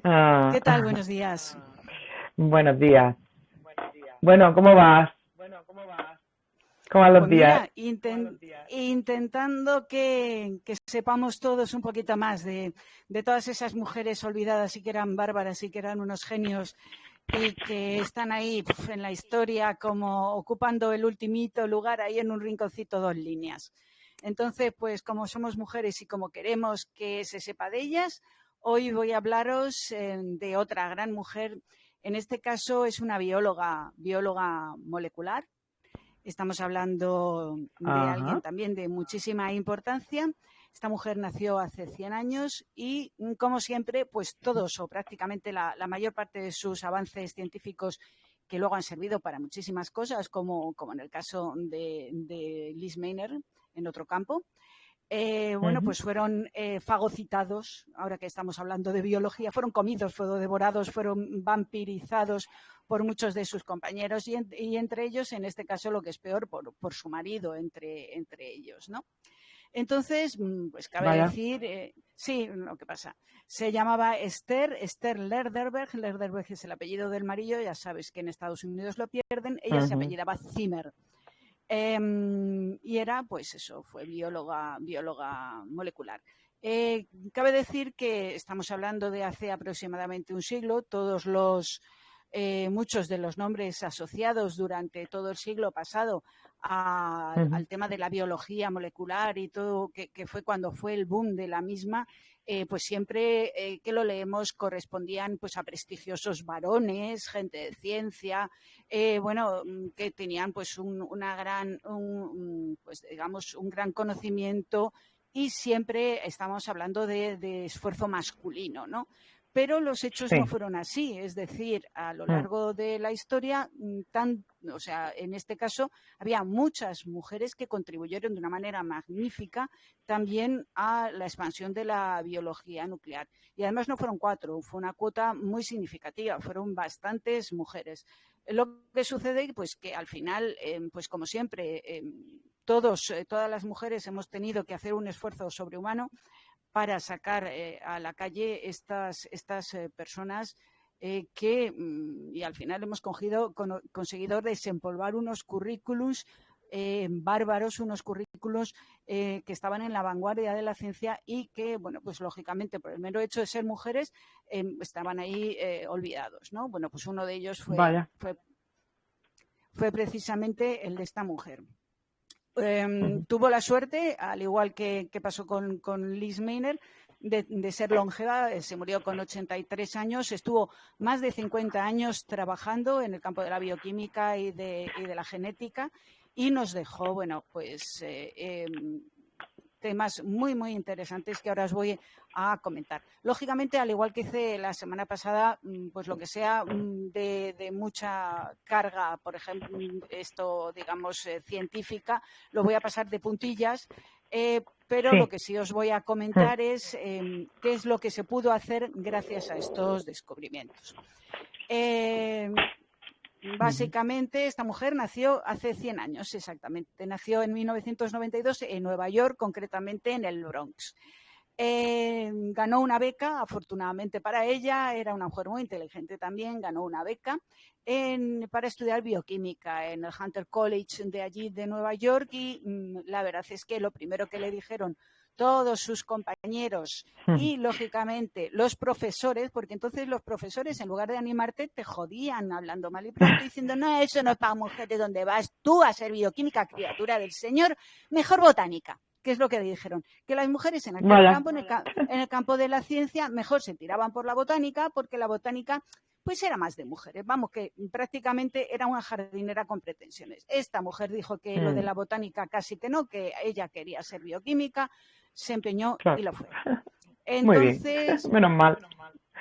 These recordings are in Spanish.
¿Qué Ah, tal? Buenos días. buenos días. Bueno, ¿cómo vas? ¿Cómo van los Pues días? mira, intentando que sepamos todos un poquito más de todas esas mujeres olvidadas y que eran bárbaras y que eran unos genios y que están ahí en la historia como ocupando el ultimito lugar ahí en un rinconcito, dos líneas. Entonces, pues como somos mujeres y como queremos que se sepa de ellas, hoy voy a hablaros de otra gran mujer. En este caso es una bióloga molecular. Estamos hablando de alguien Ajá. también de muchísima importancia. Esta mujer nació hace 100 años y, como siempre, pues todos o prácticamente la mayor parte de sus avances científicos que luego han servido para muchísimas cosas, como en el caso de Liz Meiner en otro campo, bueno, Ujú. pues fueron fagocitados, ahora que estamos hablando de biología, fueron comidos, fueron devorados, fueron vampirizados por muchos de sus compañeros y entre ellos, en este caso, lo que es peor, por su marido, entre ellos, ¿no? Entonces, pues cabe Vaya. decir, sí, lo que pasa. Se llamaba Esther Lerderberg. Lerderberg es el apellido del marido, ya sabes que en Estados Unidos lo pierden. Ella se Ujú. apellidaba Zimmer. Y era, pues eso, fue bióloga molecular. Cabe decir que estamos hablando de hace aproximadamente un siglo. Muchos de los nombres asociados durante todo el siglo pasado Ujú. al tema de la biología molecular y todo, que fue cuando fue el boom de la misma, pues siempre que lo leemos correspondían pues a prestigiosos varones, gente de ciencia, bueno, que tenían pues pues digamos un gran conocimiento y siempre estamos hablando de esfuerzo masculino, ¿no? Pero los hechos no Sí. fueron así, es decir, a lo Mm. largo de la historia, o sea, en este caso, había muchas mujeres que contribuyeron de una manera magnífica también a la expansión de la biología nuclear. Y además no fueron cuatro, fue una cuota muy significativa, fueron bastantes mujeres. Lo que sucede, pues que al final, pues como siempre, todas las mujeres hemos tenido que hacer un esfuerzo sobrehumano para sacar a la calle estas personas y al final hemos conseguido desempolvar unos currículums bárbaros, unos currículos que estaban en la vanguardia de la ciencia y que, bueno, pues lógicamente por el mero hecho de ser mujeres estaban ahí olvidados, ¿no? Bueno, pues uno de ellos Vaya. fue precisamente el de esta mujer. Ujú. Tuvo la suerte, al igual que pasó con Liz Meiner, de ser longeva. Se murió con 83 años, estuvo más de 50 años trabajando en el campo de la bioquímica y de la genética y nos dejó, bueno, pues temas muy, muy interesantes que ahora os voy a comentar. Lógicamente, al igual que hice la semana pasada, pues lo que sea de mucha carga, por ejemplo, esto, digamos, científica, lo voy a pasar de puntillas. Pero lo Sí. que sí os voy a Mm. comentar es qué es lo que se pudo hacer gracias a estos descubrimientos. Eh, Ujú. Básicamente, esta mujer nació hace 100 años, exactamente. Nació en 1992 en Nueva York, concretamente en el Bronx. Ganó una beca, afortunadamente para ella, era una mujer muy inteligente también, ganó una beca para estudiar bioquímica en el Hunter College de allí de Nueva York y la verdad es que lo primero que le dijeron todos sus compañeros Ujú. y, lógicamente, los profesores, porque entonces los profesores, en lugar de animarte, te jodían hablando mal y pronto, diciendo, no, eso no es para mujeres, ¿dónde vas tú a ser bioquímica, criatura del Señor? Mejor botánica. ¿Qué es lo que dijeron? Que las mujeres en aquel Vaya. campo, en el campo de la ciencia, mejor se tiraban por la botánica, porque la botánica pues era más de mujeres. Vamos, que prácticamente era una jardinera con pretensiones. Esta mujer dijo que lo de Mm. la botánica casi que no, que ella quería ser bioquímica, se empeñó y Claro. lo fue. Muy bien. Entonces, Menos mal.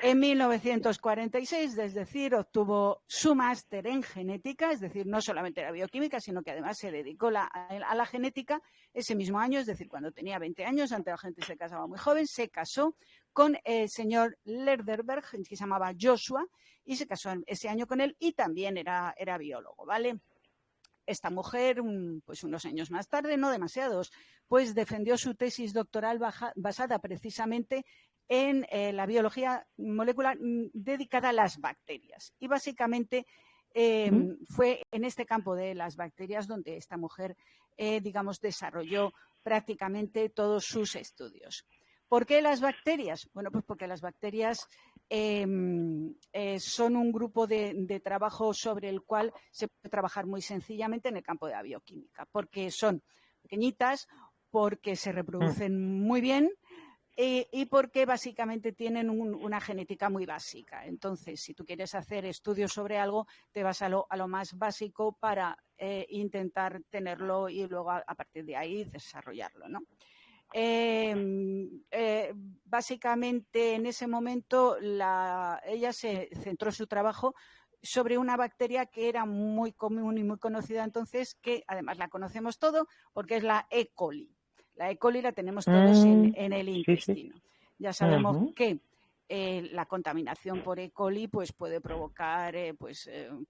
en 1946, es decir, obtuvo su máster en genética, es decir, no solamente era bioquímica, sino que además se dedicó a la genética ese mismo año, es decir, cuando tenía 20 años, antes la gente se casaba muy joven, se casó con el señor Lerderberg, que se llamaba Joshua, y se casó ese año con él y también era biólogo, ¿vale? Esta mujer, pues unos años más tarde, no demasiados, pues defendió su tesis doctoral basada precisamente en la biología molecular dedicada a las bacterias. Y básicamente fue en este campo de las bacterias donde esta mujer, digamos, desarrolló prácticamente todos sus estudios. ¿Por qué las bacterias? Bueno, pues porque las bacterias son un grupo de trabajo sobre el cual se puede trabajar muy sencillamente en el campo de la bioquímica, porque son pequeñitas, porque se reproducen muy bien y porque básicamente tienen una genética muy básica. Entonces, si tú quieres hacer estudios sobre algo, te vas a lo más básico para intentar tenerlo y luego a partir de ahí desarrollarlo, ¿no? Básicamente en ese momento ella se centró su trabajo sobre una bacteria que era muy común y muy conocida entonces, que además la conocemos todo porque es la E. coli. La E. coli la tenemos todos en el intestino. Sí. Ya sabemos que la contaminación por E. coli pues, puede provocar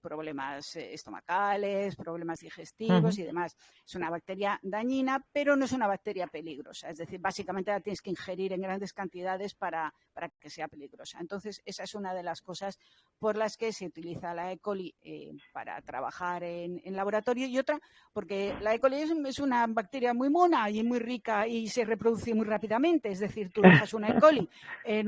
problemas estomacales, problemas digestivos y demás. Es una bacteria dañina, pero no es una bacteria peligrosa. Es decir, básicamente la tienes que ingerir en grandes cantidades para que sea peligrosa. Entonces, esa es una de las cosas por las que se utiliza la E. coli para trabajar en laboratorio, y otra porque la E. coli es una bacteria muy mona y muy rica y se reproduce muy rápidamente. Es decir, tú dejas una E. coli en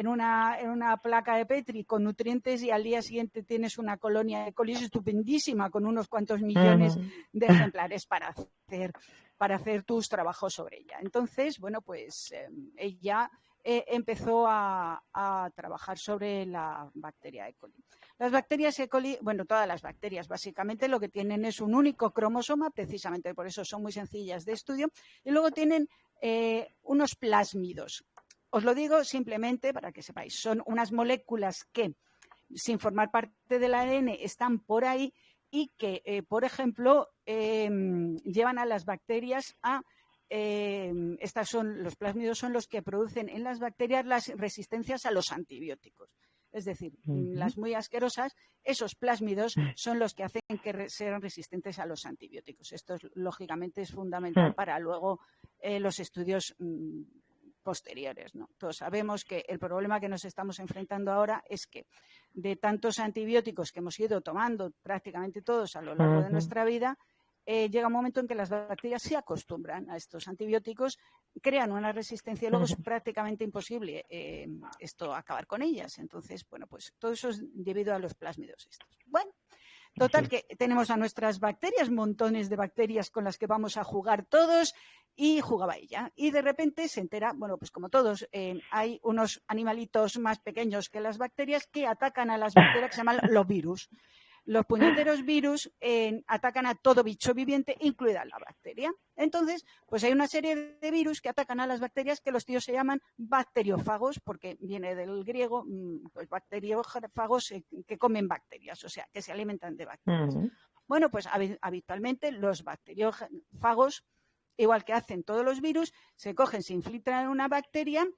una placa de Petri con nutrientes y al día siguiente tienes una colonia de E. coli estupendísima con unos cuantos millones de ejemplares para hacer tus trabajos sobre ella. Entonces, bueno, pues ella empezó a trabajar sobre la bacteria E. coli. Las bacterias E. coli, bueno, todas las bacterias básicamente lo que tienen es un único cromosoma, precisamente por eso son muy sencillas de estudio, y luego tienen unos plásmidos. Os lo digo simplemente para que sepáis, son unas moléculas que, sin formar parte del ADN, están por ahí y que, por ejemplo, llevan a las bacterias a... los plásmidos son los que producen en las bacterias las resistencias a los antibióticos. Es decir, las muy asquerosas, esos plásmidos son los que hacen que sean resistentes a los antibióticos. Esto, lógicamente, es fundamental para luego los estudios posteriores, ¿no? Todos sabemos que el problema que nos estamos enfrentando ahora es que de tantos antibióticos que hemos ido tomando prácticamente todos a lo largo de nuestra vida, llega un momento en que las bacterias se acostumbran a estos antibióticos, crean una resistencia y luego es prácticamente imposible acabar con ellas. Entonces, bueno, pues todo eso es debido a los plásmidos estos. Bueno, total que tenemos a nuestras bacterias, montones de bacterias con las que vamos a jugar todos, y jugaba ella. Y de repente se entera, bueno, pues como todos, hay unos animalitos más pequeños que las bacterias que atacan a las bacterias que se llaman los virus. Los puñeteros virus atacan a todo bicho viviente, incluida la bacteria. Entonces, pues hay una serie de virus que atacan a las bacterias que los tíos se llaman bacteriófagos, porque viene del griego, pues bacteriófagos que comen bacterias, o sea, que se alimentan de bacterias. Bueno, pues habitualmente los bacteriófagos, igual que hacen todos los virus, se cogen, se infiltran en una bacteria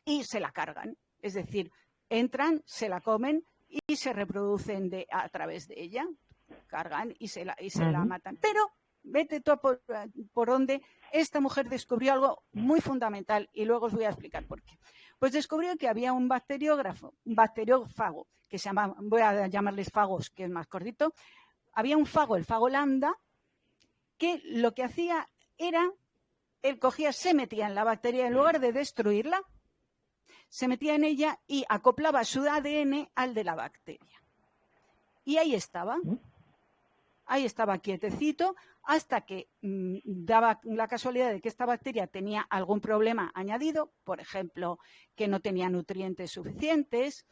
y se la cargan. Es decir, entran, se la comen y se reproducen a través de ella, cargan y se la matan. Pero vete tú por dónde esta mujer descubrió algo muy fundamental y luego os voy a explicar por qué. Pues descubrió que había un bacteriófago, que se llama, voy a llamarles fagos, que es más cortito. Había un fago, el fago lambda, que lo que hacía era, él cogía, se metía en la bacteria en lugar de destruirla, se metía en ella y acoplaba su ADN al de la bacteria. Y ahí estaba quietecito, hasta que daba la casualidad de que esta bacteria tenía algún problema añadido, por ejemplo, que no tenía nutrientes suficientes,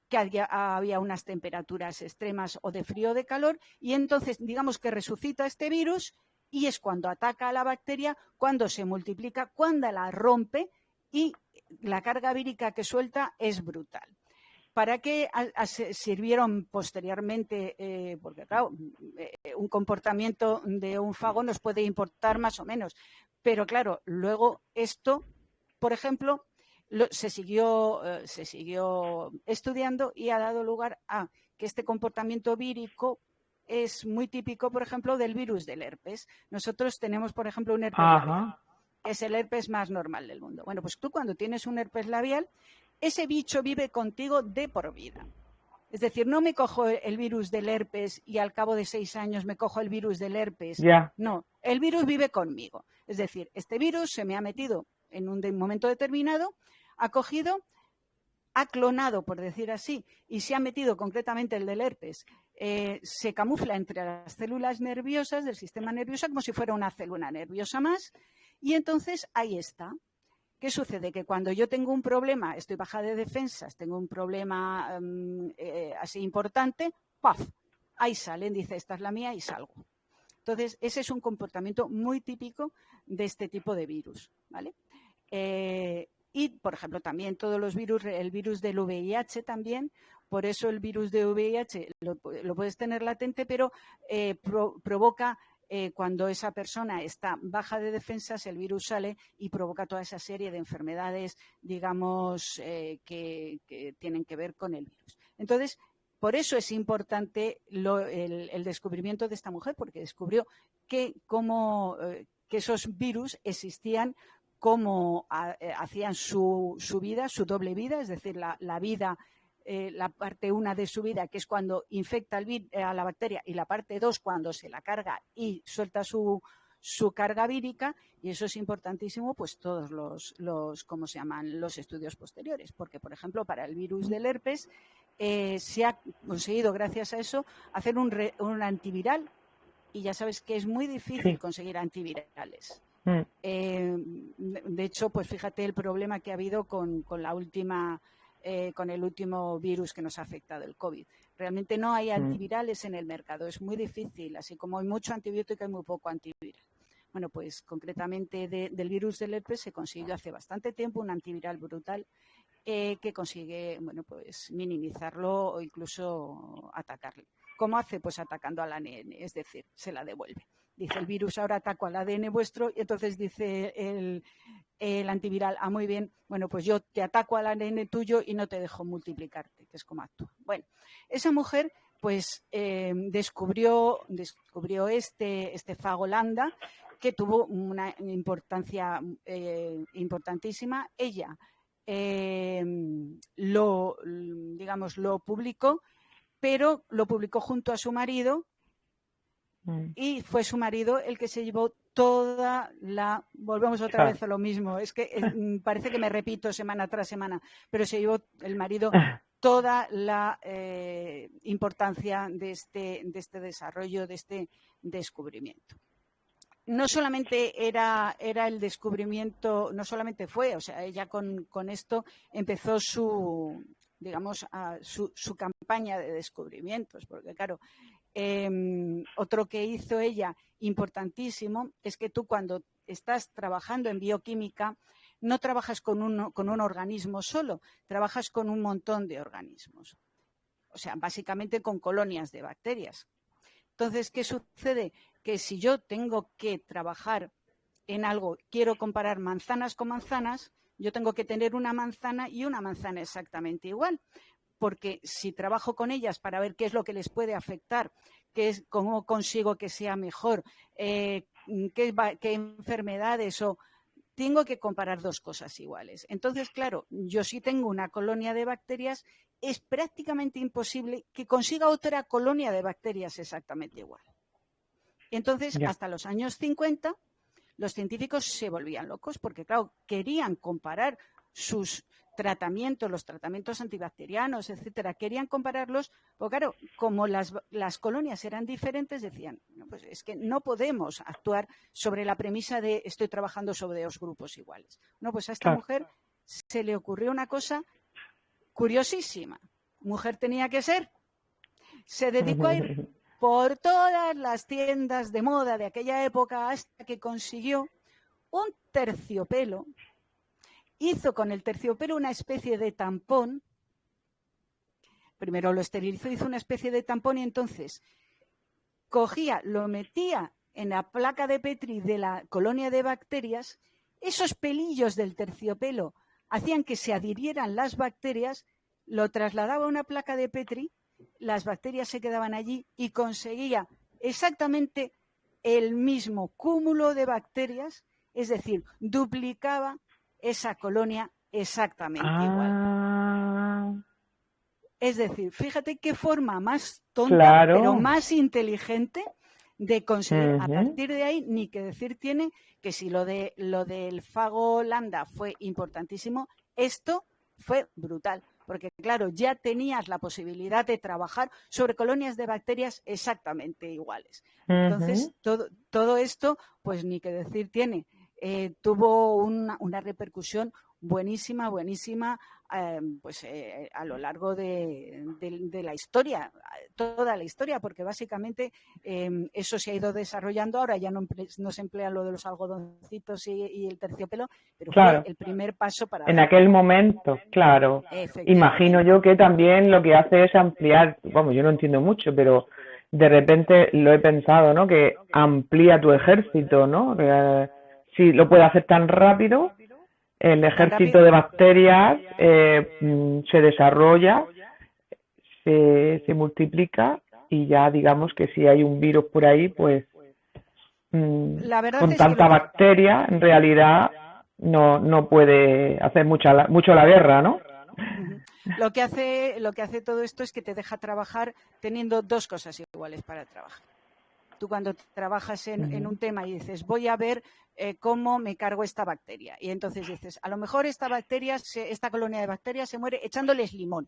que había unas temperaturas extremas o de frío o de calor, y entonces digamos que resucita este virus y es cuando ataca a la bacteria, cuando se multiplica, cuando la rompe, y la carga vírica que suelta es brutal. ¿Para qué sirvieron posteriormente? Porque, claro, un comportamiento de un fago nos puede importar más o menos. Pero, claro, luego esto, por ejemplo, se siguió estudiando y ha dado lugar a que este comportamiento vírico es muy típico, por ejemplo, del virus del herpes. Nosotros tenemos, por ejemplo, un herpes labial, que es el herpes más normal del mundo. Bueno, pues tú cuando tienes un herpes labial, ese bicho vive contigo de por vida. Es decir, no me cojo el virus del herpes y al cabo de 6 años me cojo el virus del herpes. Ya. No, el virus vive conmigo. Es decir, este virus se me ha metido en un momento determinado, ha cogido, ha clonado, por decir así, y se ha metido concretamente el del herpes. Se camufla entre las células nerviosas del sistema nervioso como si fuera una célula nerviosa más, y entonces ahí está. ¿Qué sucede? Que cuando yo tengo un problema, estoy baja de defensas, tengo un problema así importante, ¡paf! Ahí salen, dice, esta es la mía y salgo. Entonces, ese es un comportamiento muy típico de este tipo de virus, ¿vale? Y, por ejemplo, también todos los virus, el virus del VIH también, por eso el virus de VIH lo puedes tener latente, pero provoca... cuando esa persona está baja de defensas, el virus sale y provoca toda esa serie de enfermedades, digamos, que tienen que ver con el virus. Entonces, por eso es importante el descubrimiento de esta mujer, porque descubrió que esos virus existían, cómo hacían su vida, su doble vida, es decir, la vida, la parte 1 de su vida, que es cuando infecta a la bacteria, y la parte 2 cuando se la carga y suelta su carga vírica, y eso es importantísimo, pues todos ¿cómo se llaman? Los estudios posteriores, porque, por ejemplo, para el virus del herpes se ha conseguido, gracias a eso, hacer un antiviral, y ya sabes que es muy difícil conseguir antivirales. De hecho, pues fíjate el problema que ha habido con el último virus que nos ha afectado, el COVID. Realmente no hay antivirales en el mercado, es muy difícil, así como hay mucho antibiótico, hay muy poco antiviral. Bueno, pues concretamente del virus del herpes se consiguió hace bastante tiempo un antiviral brutal que consigue, bueno, pues minimizarlo o incluso atacarle. ¿Cómo hace? Pues atacando al ADN, es decir, se la devuelve. Dice, el virus ahora ataca al ADN vuestro, y entonces dice el antiviral, muy bien, bueno, pues yo te ataco al ADN tuyo y no te dejo multiplicarte, que es como actúa. Bueno, esa mujer pues descubrió este fago lambda, que tuvo una importancia importantísima. Ella lo publicó, pero lo publicó junto a su marido, y fue su marido el que se llevó volvemos otra vez a lo mismo, es que parece que me repito semana tras semana, pero se llevó el marido toda la importancia de este desarrollo, de este descubrimiento. No solamente era el descubrimiento, no solamente fue, o sea, ella con esto empezó su campaña de descubrimientos, porque claro, otro que hizo ella importantísimo es que tú, cuando estás trabajando en bioquímica, no trabajas con un organismo solo, trabajas con un montón de organismos, o sea, básicamente con colonias de bacterias. Entonces, ¿qué sucede? Que si yo tengo que trabajar en algo, quiero comparar manzanas con manzanas, yo tengo que tener una manzana y una manzana exactamente igual, porque si trabajo con ellas para ver qué es lo que les puede afectar, cómo consigo que sea mejor, qué enfermedades, o tengo que comparar dos cosas iguales. Entonces, claro, yo si tengo una colonia de bacterias, es prácticamente imposible que consiga otra colonia de bacterias exactamente igual. Entonces, hasta los años 50, los científicos se volvían locos porque, claro, querían comparar sus tratamientos, los tratamientos antibacterianos, etcétera, querían compararlos, porque claro, como las colonias eran diferentes, decían, no, pues es que no podemos actuar sobre la premisa de estoy trabajando sobre dos grupos iguales. No, pues a esta mujer se le ocurrió una cosa curiosísima. Mujer tenía que ser. Se dedicó a ir por todas las tiendas de moda de aquella época hasta que consiguió un terciopelo. Hizo con el terciopelo una especie de tampón. Primero lo esterilizó, hizo una especie de tampón, y entonces cogía, lo metía en la placa de Petri de la colonia de bacterias. Esos pelillos del terciopelo hacían que se adhirieran las bacterias, lo trasladaba a una placa de Petri, las bacterias se quedaban allí y conseguía exactamente el mismo cúmulo de bacterias Es decir, duplicaba esa colonia exactamente igual. Es decir, fíjate qué forma más tonta, pero más inteligente de conseguir. A partir de ahí, ni que decir tiene que si lo del fago lambda fue importantísimo, esto fue brutal. Porque, claro, ya tenías la posibilidad de trabajar sobre colonias de bacterias exactamente iguales. Entonces, todo esto, pues ni que decir tiene. Tuvo una repercusión buenísima a lo largo de la historia, toda la historia, porque básicamente eso se ha ido desarrollando. Ahora ya no se emplea lo de los algodoncitos y el terciopelo, pero fue el primer paso para en aquel momento, claro. Imagino yo que también lo que hace es ampliar, vamos, yo no entiendo mucho, pero de repente lo he pensado, ¿no? Que amplía tu ejército, ¿no? Si lo puede hacer tan rápido, el ejército de bacterias se desarrolla, se multiplica y ya digamos que si hay un virus por ahí, pues con tanta bacteria en realidad no puede hacer mucho la guerra, ¿no? Lo que hace todo esto es que te deja trabajar teniendo dos cosas iguales para trabajar. Tú cuando trabajas en un tema y dices, voy a ver cómo me cargo esta bacteria. Y entonces dices, a lo mejor esta colonia de bacterias se muere echándoles limón.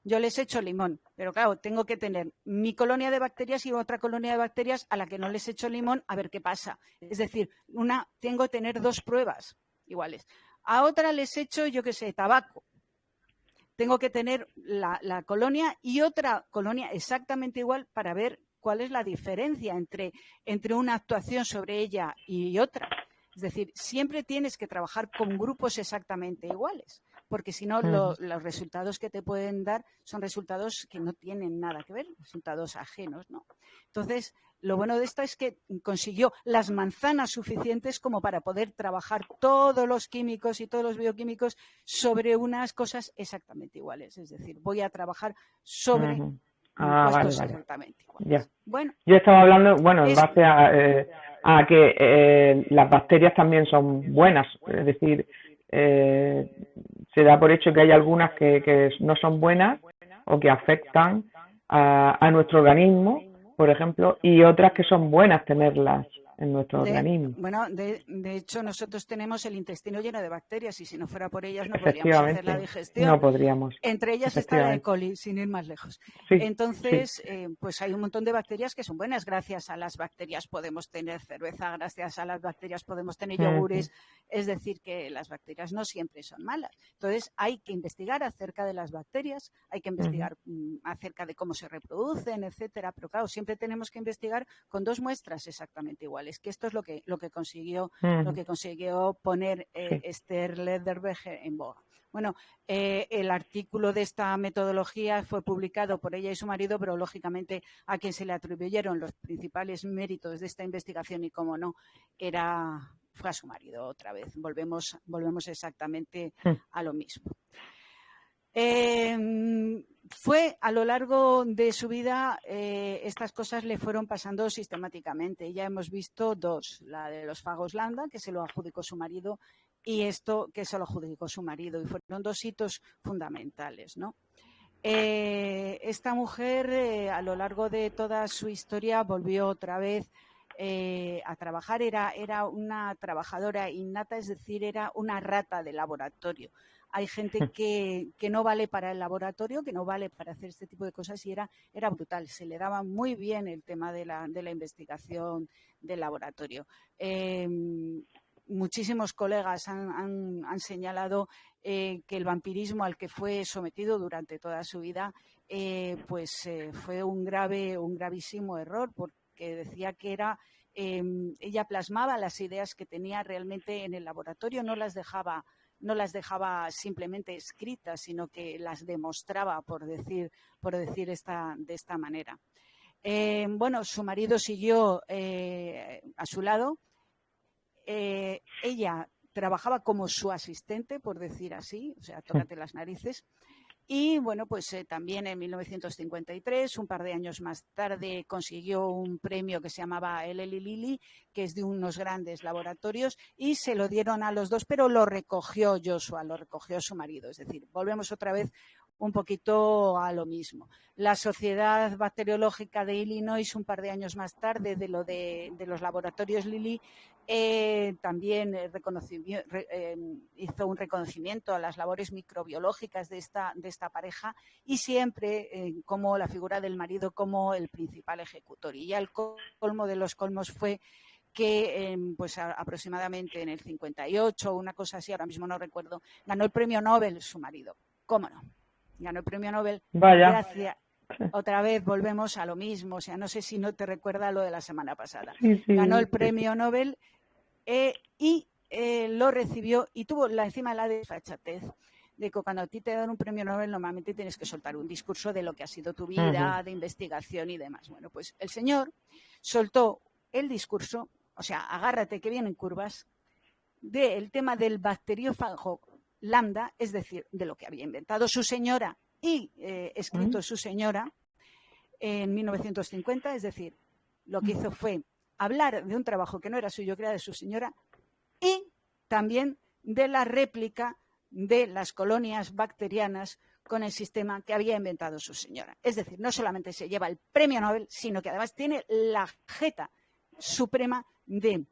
Yo les echo limón, pero claro, tengo que tener mi colonia de bacterias y otra colonia de bacterias a la que no les echo limón a ver qué pasa. Es decir, tengo que tener dos pruebas iguales. A otra les echo, yo qué sé, tabaco. Tengo que tener la colonia y otra colonia exactamente igual para ver cuál es la diferencia entre una actuación sobre ella y otra. Es decir, siempre tienes que trabajar con grupos exactamente iguales, porque si no, los resultados que te pueden dar son resultados que no tienen nada que ver, resultados ajenos, ¿no? Entonces, lo bueno de esto es que consiguió las manzanas suficientes como para poder trabajar todos los químicos y todos los bioquímicos sobre unas cosas exactamente iguales. Es decir, voy a trabajar sobre compuestos exactamente iguales. Ya. Bueno, yo estaba hablando, en base a que las bacterias también son buenas, es decir, se da por hecho que hay algunas que no son buenas o que afectan a nuestro organismo, por ejemplo, y otras que son buenas tenerlas en nuestro organismo. Bueno, de hecho, nosotros tenemos el intestino lleno de bacterias y si no fuera por ellas no podríamos hacer la digestión. No podríamos. Entre ellas está la E. coli, sin ir más lejos. Sí, entonces, pues hay un montón de bacterias que son buenas. Gracias a las bacterias podemos tener cerveza, gracias a las bacterias podemos tener yogures. Es decir, que las bacterias no siempre son malas. Entonces, hay que investigar acerca de las bacterias, hay que investigar acerca de cómo se reproducen, etcétera. Pero claro, siempre tenemos que investigar con dos muestras exactamente iguales. Que esto es lo que consiguió poner Esther Lederberger en boga. Bueno, el artículo de esta metodología fue publicado por ella y su marido, pero lógicamente a quien se le atribuyeron los principales méritos de esta investigación y cómo no, fue a su marido otra vez. Volvemos exactamente a lo mismo. Fue a lo largo de su vida, estas cosas le fueron pasando sistemáticamente. Ya hemos visto dos, la de los fagos lambda, que se lo adjudicó su marido, y esto que se lo adjudicó su marido. Y fueron dos hitos fundamentales, ¿no? Esta mujer, a lo largo de toda su historia, volvió otra vez a trabajar. Era una trabajadora innata, es decir, era una rata de laboratorio. Hay gente que no vale para el laboratorio, que no vale para hacer este tipo de cosas y era brutal. Se le daba muy bien el tema de la investigación del laboratorio. Muchísimos colegas han señalado que el vampirismo al que fue sometido durante toda su vida fue un gravísimo error, porque decía que ella plasmaba las ideas que tenía realmente en el laboratorio, no las dejaba simplemente escritas, sino que las demostraba, por decir de esta manera. Su marido siguió a su lado. Ella trabajaba como su asistente, por decir así, o sea, tócate las narices. Y bueno, pues también en 1953, un par de años más tarde, consiguió un premio que se llamaba el Eli Lilly, que es de unos grandes laboratorios, y se lo dieron a los dos, pero lo recogió Joshua, lo recogió su marido. Es decir, volvemos otra vez un poquito a lo mismo. La Sociedad Bacteriológica de Illinois, un par de años más tarde, de los laboratorios Lilly, también hizo un reconocimiento a las labores microbiológicas de esta pareja, y siempre como la figura del marido como el principal ejecutor. Y ya el colmo de los colmos fue que pues aproximadamente en el 58, una cosa así, ahora mismo no recuerdo, ganó el premio Nobel su marido. ¿Cómo no? Ganó el premio Nobel. Vaya. Gracias. Otra vez volvemos a lo mismo, o sea, no sé si no te recuerda lo de la semana pasada. Sí, ganó el premio Nobel y lo recibió, y tuvo encima la desfachatez de que cuando a ti te dan un premio Nobel normalmente tienes que soltar un discurso de lo que ha sido tu vida, de investigación y demás. Bueno, pues el señor soltó el discurso, o sea, agárrate que vienen curvas, del tema del bacteriófago lambda, es decir, de lo que había inventado su señora y escrito su señora en 1950, es decir, lo que hizo fue hablar de un trabajo que no era suyo, que era de su señora, y también de la réplica de las colonias bacterianas con el sistema que había inventado su señora. Es decir, no solamente se lleva el premio Nobel, sino que además tiene la jeta suprema de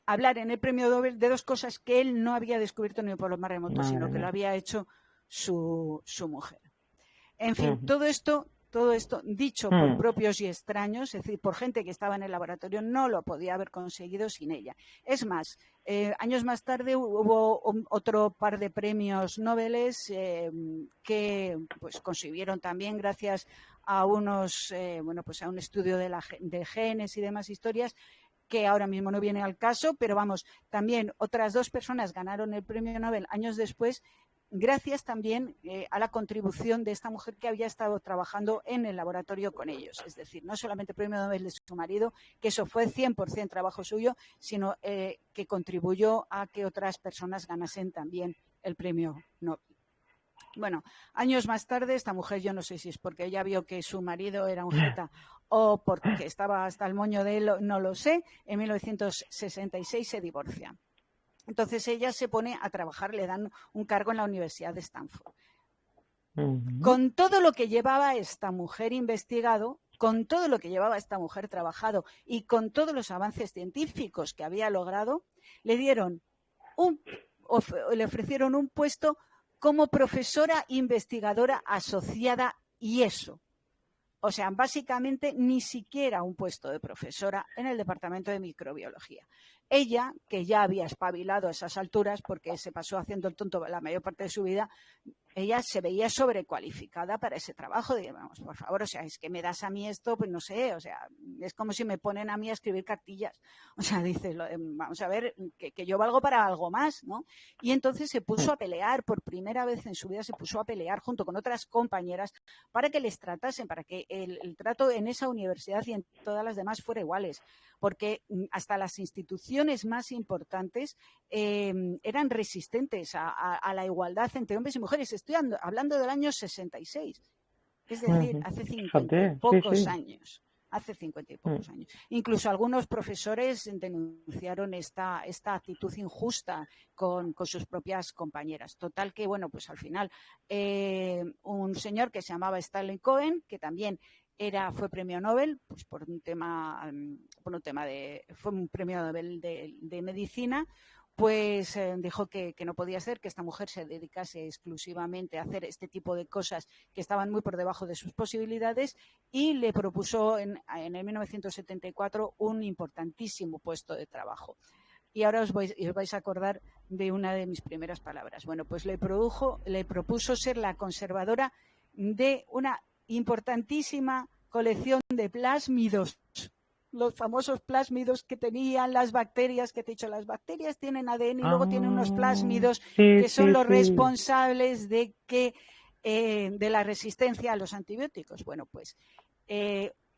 hablar en el premio Nobel de dos cosas que él no había descubierto ni por lo más remoto, sino que lo había hecho su mujer. En fin, todo esto dicho por propios y extraños, es decir, por gente que estaba en el laboratorio, no lo podía haber conseguido sin ella. Es más, años más tarde hubo otro par de premios Nobel que pues consiguieron también gracias a unos pues a un estudio de genes y demás historias, que ahora mismo no viene al caso, pero vamos, también otras dos personas ganaron el premio Nobel años después, gracias también a la contribución de esta mujer que había estado trabajando en el laboratorio con ellos. Es decir, no solamente el premio Nobel de su marido, que eso fue 100% trabajo suyo, sino que contribuyó a que otras personas ganasen también el premio Nobel. Bueno, años más tarde, esta mujer, yo no sé si es porque ella vio que su marido era un jeta o porque estaba hasta el moño de él, no lo sé, en 1966 se divorcia. Entonces ella se pone a trabajar, le dan un cargo en la Universidad de Stanford. Con todo lo que llevaba esta mujer investigado, con todo lo que llevaba esta mujer trabajado y con todos los avances científicos que había logrado, le ofrecieron un puesto como profesora investigadora asociada, y eso. O sea, básicamente ni siquiera un puesto de profesora en el departamento de microbiología. Ella, que ya había espabilado a esas alturas porque se pasó haciendo el tonto la mayor parte de su vida, ella se veía sobrecualificada para ese trabajo. Digamos, por favor, o sea, es que me das a mí esto, pues no sé, o sea, es como si me ponen a mí a escribir cartillas. O sea, dices, vamos a ver, que yo valgo para algo más, ¿no? Y entonces se puso a pelear, por primera vez en su vida se puso a pelear junto con otras compañeras para que les tratasen, para que el trato en esa universidad y en todas las demás fuera iguales. Porque hasta las instituciones más importantes eran resistentes a la igualdad entre hombres y mujeres. Estoy hablando del año 66, es decir, hace 50 y pocos años. Hace 50 y pocos años. Incluso algunos profesores denunciaron esta actitud injusta con sus propias compañeras. Total que, bueno, pues al final un señor que se llamaba Stanley Cohen, que también fue premio Nobel, pues fue un premio Nobel de medicina, pues dijo que no podía ser que esta mujer se dedicase exclusivamente a hacer este tipo de cosas que estaban muy por debajo de sus posibilidades, y le propuso en el 1974 un importantísimo puesto de trabajo. Y ahora os vais a acordar de una de mis primeras palabras. Bueno, pues le propuso ser la conservadora de una importantísima colección de plásmidos, los famosos plásmidos que tenían las bacterias, que te he dicho, las bacterias tienen ADN y luego tienen unos plásmidos que son los responsables de la resistencia a los antibióticos. Bueno, pues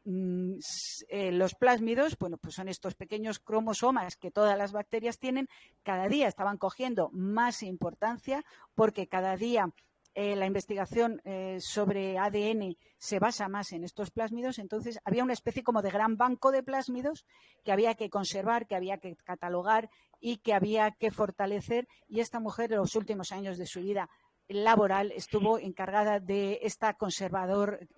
los plásmidos, bueno, pues son estos pequeños cromosomas que todas las bacterias tienen. Cada día estaban cogiendo más importancia porque cada día la investigación sobre ADN se basa más en estos plásmidos, entonces había una especie como de gran banco de plásmidos que había que conservar, que había que catalogar y que había que fortalecer, y esta mujer en los últimos años de su vida laboral estuvo encargada de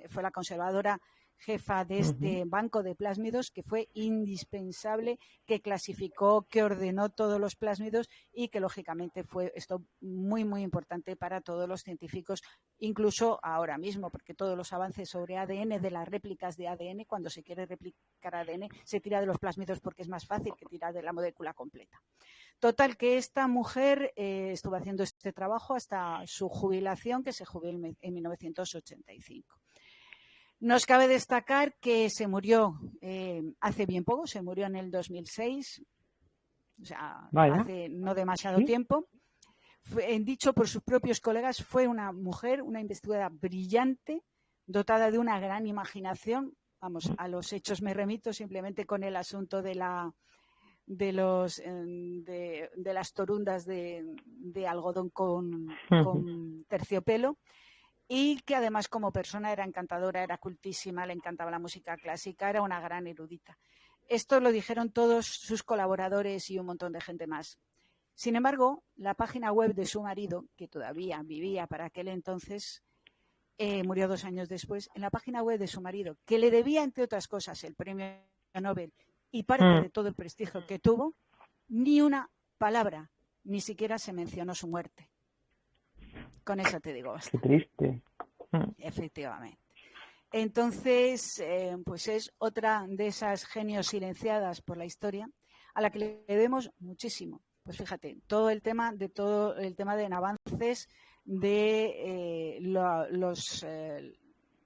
fue la conservadora jefa de este banco de plásmidos, que fue indispensable, que clasificó, que ordenó todos los plásmidos y que lógicamente fue esto muy, muy importante para todos los científicos, incluso ahora mismo, porque todos los avances sobre ADN, de las réplicas de ADN, cuando se quiere replicar ADN, se tira de los plásmidos porque es más fácil que tirar de la molécula completa. Total, que esta mujer estuvo haciendo este trabajo hasta su jubilación, que se jubiló en 1985. Nos cabe destacar que se murió hace bien poco, se murió en el 2006, o sea, hace no demasiado tiempo. Dicho por sus propios colegas, fue una mujer, una investigadora brillante, dotada de una gran imaginación. Vamos, a los hechos me remito simplemente con el asunto de las torundas de algodón con terciopelo. Y que además como persona era encantadora, era cultísima, le encantaba la música clásica, era una gran erudita. Esto lo dijeron todos sus colaboradores y un montón de gente más. Sin embargo, la página web de su marido, que todavía vivía para aquel entonces, murió 2 años después, en la página web de su marido, que le debía, entre otras cosas, el premio Nobel y parte de todo el prestigio que tuvo, ni una palabra, ni siquiera se mencionó su muerte. Con eso te digo bastante. Qué triste. Efectivamente. Entonces, pues es otra de esas genios silenciadas por la historia a la que le debemos muchísimo. Pues fíjate, todo el tema de avances de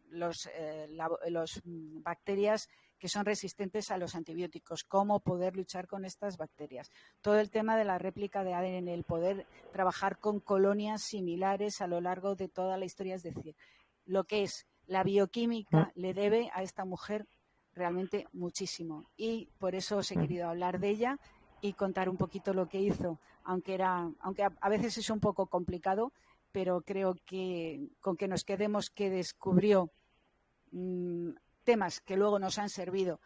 los bacterias que son resistentes a los antibióticos, cómo poder luchar con estas bacterias. Todo el tema de la réplica de ADN, el poder trabajar con colonias similares a lo largo de toda la historia, es decir, lo que es la bioquímica le debe a esta mujer realmente muchísimo. Y por eso os he querido hablar de ella y contar un poquito lo que hizo, aunque a veces es un poco complicado, pero creo que con que nos quedemos que descubrió temas que luego nos han servido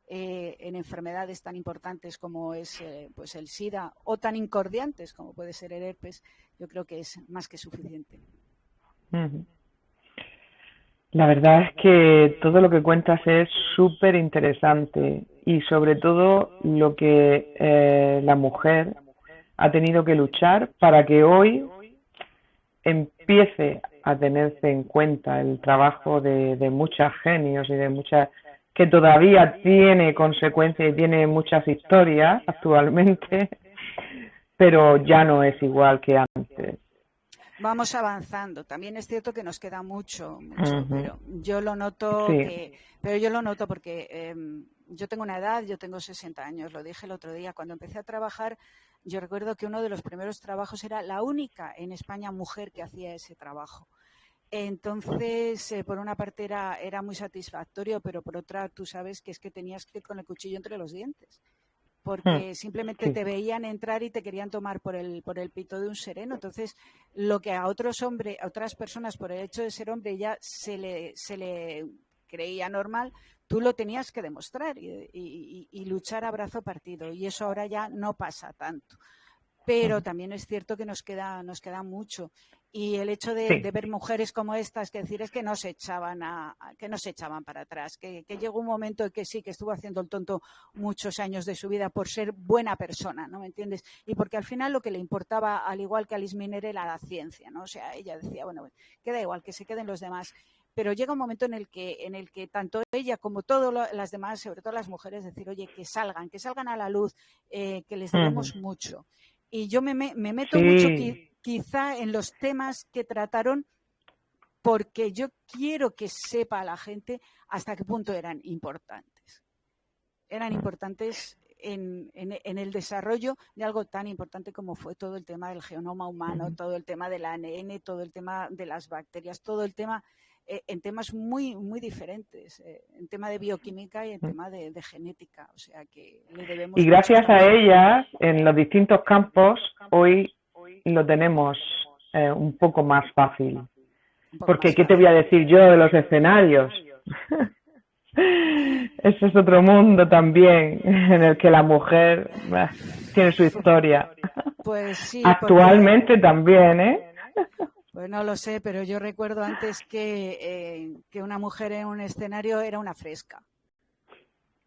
en enfermedades tan importantes como es pues el SIDA, o tan incordiantes como puede ser el herpes, yo creo que es más que suficiente. La verdad es que todo lo que cuentas es súper interesante, y sobre todo lo que la mujer ha tenido que luchar para que hoy empiece a tenerse en cuenta el trabajo de muchos genios y de muchas, que todavía tiene consecuencias y tiene muchas historias actualmente, pero ya no es igual que antes. Vamos avanzando. También es cierto que nos queda mucho, pero yo lo noto porque yo tengo una edad, yo tengo 60 años, lo dije el otro día, cuando empecé a trabajar. Yo recuerdo que uno de los primeros trabajos era la única en España mujer que hacía ese trabajo. Entonces, por una parte era muy satisfactorio, pero por otra tú sabes que es que tenías que ir con el cuchillo entre los dientes, porque simplemente te veían entrar y te querían tomar por el pito de un sereno. Entonces, lo que a otras personas por el hecho de ser hombre ya se le creía normal, tú lo tenías que demostrar y luchar a brazo partido, y eso ahora ya no pasa tanto. Pero también es cierto que nos queda mucho, y el hecho de ver mujeres como estas, que decir es que no se echaban para atrás, que llegó un momento en que sí, que estuvo haciendo el tonto muchos años de su vida por ser buena persona, ¿no me entiendes? Y porque al final lo que le importaba, al igual que a Alice Miner, era la ciencia, ¿no? O sea, ella decía, bueno, queda igual, que se queden los demás. Pero llega un momento en el que tanto ella como todas las demás, sobre todo las mujeres, decir, oye, que salgan a la luz, que les debemos mucho. Y yo me meto mucho quizá en los temas que trataron, porque yo quiero que sepa la gente hasta qué punto eran importantes. Eran importantes en el desarrollo de algo tan importante como fue todo el tema del genoma humano, todo el tema del ADN, todo el tema de las bacterias, todo el tema en temas muy, muy diferentes, en tema de bioquímica y en tema de genética. O sea que le debemos. Y gracias a ellas, en los distintos campos, hoy lo tenemos un poco más fácil. Porque, ¿qué te voy a decir yo de los escenarios? Ese es otro mundo también, en el que la mujer tiene su historia. Pues sí. Actualmente también, ¿eh? Pues no lo sé, pero yo recuerdo antes que una mujer en un escenario era una fresca.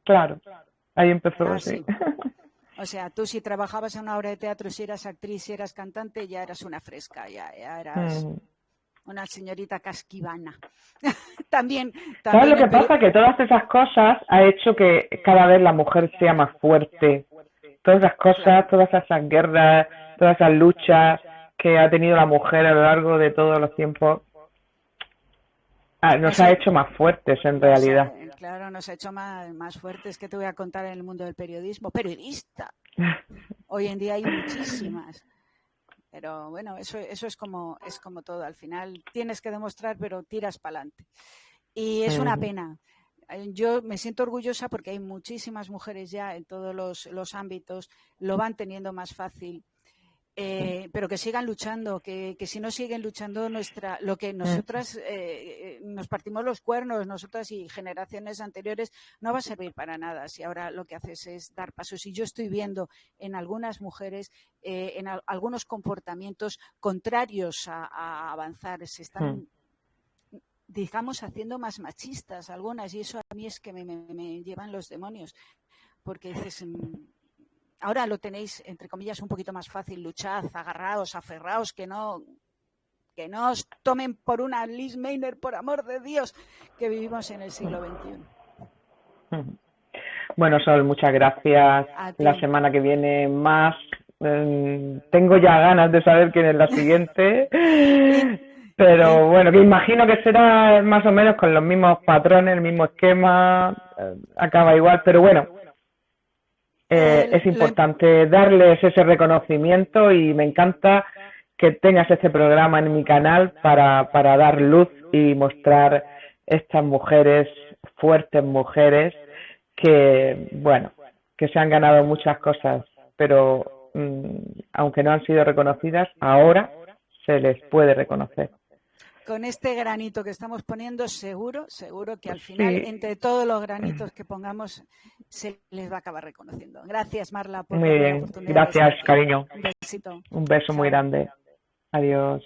Claro, ahí empezó, sí. O sea, tú si trabajabas en una obra de teatro, si eras actriz, si eras cantante, ya eras una fresca, ya eras una señorita casquivana. También ¿Sabes lo que pasa? Que todas esas cosas ha hecho que cada vez la mujer sea más fuerte. Todas esas cosas, todas esas guerras, todas esas luchas que ha tenido la mujer a lo largo de todos los tiempos, nos ha hecho más fuertes en realidad. Claro, nos ha hecho más fuertes. ¿Qué te voy a contar en el mundo del periodismo? ¡Periodista! Hoy en día hay muchísimas. Pero bueno, eso es como todo. Al final tienes que demostrar, pero tiras para adelante. Y es una pena. Yo me siento orgullosa porque hay muchísimas mujeres ya en todos los ámbitos, lo van teniendo más fácil. Pero que sigan luchando, que si no siguen luchando lo que nosotras nos partimos los cuernos, nosotras y generaciones anteriores, no va a servir para nada si ahora lo que haces es dar pasos. Y yo estoy viendo en algunas mujeres, algunos comportamientos contrarios a avanzar, se están, digamos, haciendo más machistas algunas, y eso a mí es que me llevan los demonios, porque dices... Ahora lo tenéis, entre comillas, un poquito más fácil. Luchad, agarraos, aferraos, que no os tomen por una Liz Meiner, por amor de Dios, que vivimos en el siglo XXI. Bueno, Sol, muchas gracias. La semana que viene más. Tengo ya ganas de saber quién es la siguiente. Pero bueno, que imagino que será más o menos con los mismos patrones, el mismo esquema. Acaba igual, pero bueno. Es importante darles ese reconocimiento y me encanta que tengas este programa en mi canal para dar luz y mostrar estas mujeres, fuertes mujeres, que, bueno, que se han ganado muchas cosas, pero aunque no han sido reconocidas, ahora se les puede reconocer. Con este granito que estamos poniendo, seguro que al final, entre todos los granitos que pongamos, se les va a acabar reconociendo. Gracias, Marla, por la oportunidad. Gracias, cariño. Un besito. Un beso muy grande. Adiós.